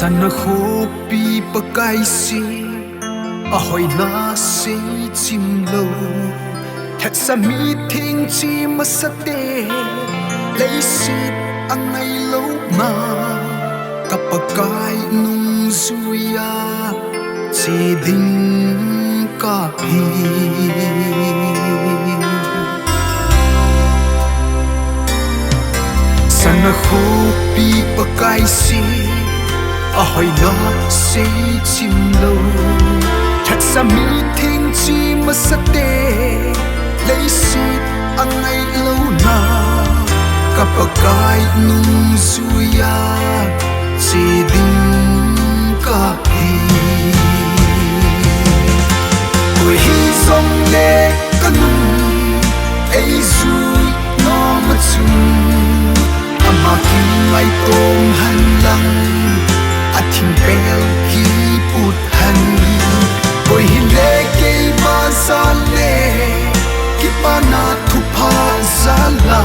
Sana khopi pakai si ahoy na si chim lo thét sa mi thing chi masate lấy sit ang ngay lo ma kapakai nung suya chi ding ka hi Sana khopi pakai si ahoy na si chim lo thét sa mi thing chi masate lấy sit ang ngay lo na kapakai nung suya chi ding ka hi oi hi song le kanung ai zui no ma chung ama kin mai tong han lang athing pel hi put han oi hi le ke ma sa le ki pa na thu pa za la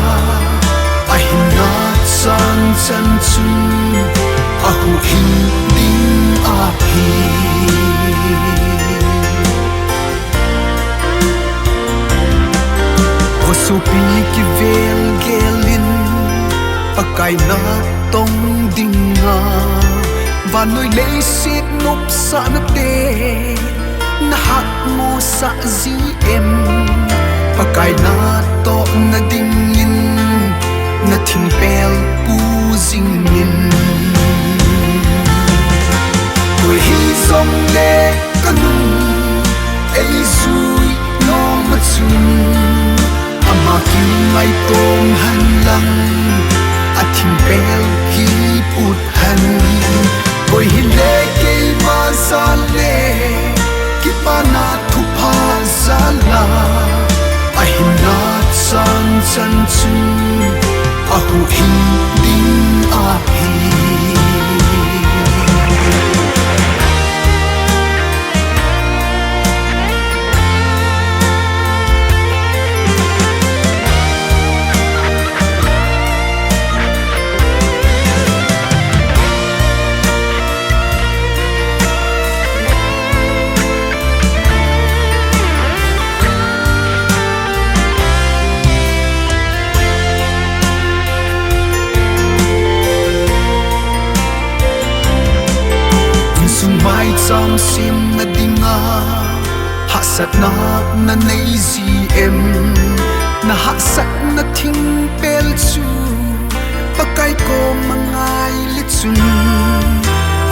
ahina chan chan chu ahu hin ding a hi osu pi ki vel gelin pakai na tong ding nga và nơi lấy sit ngục sa na te na hat mo sa zi em pakai na to na ding in na thing pel pu jing in oi hi song le kanung ai zui no ma chung ama kin mai tong han lang a thing pel hi put han oi hi le ke ma sa le ki pa na thu pa za la ahina chan chan chu ahu hin ding a hi mai chang sim na dinga hasat na nei zi em na hasat na thing pel chu pakai ko mangai li chun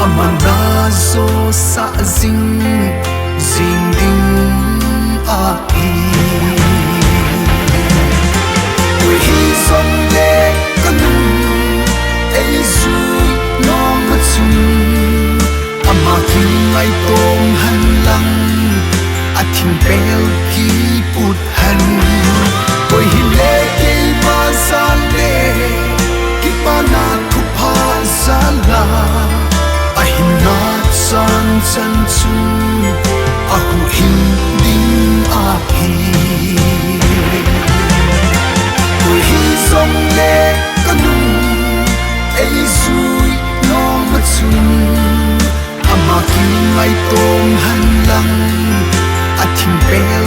amanda zo sa zing zing ding a hi oi hi song le kanung ai zui no ma chung ama kin mai tong han lang a thing pel hi put han oi hi le ke ma sa le ki pa na thu pa za la a hin na chan chan chu a hu hin ding a hi oi hi song le kanung ai zui no ma chung ama kin mai tong han lang a thing pel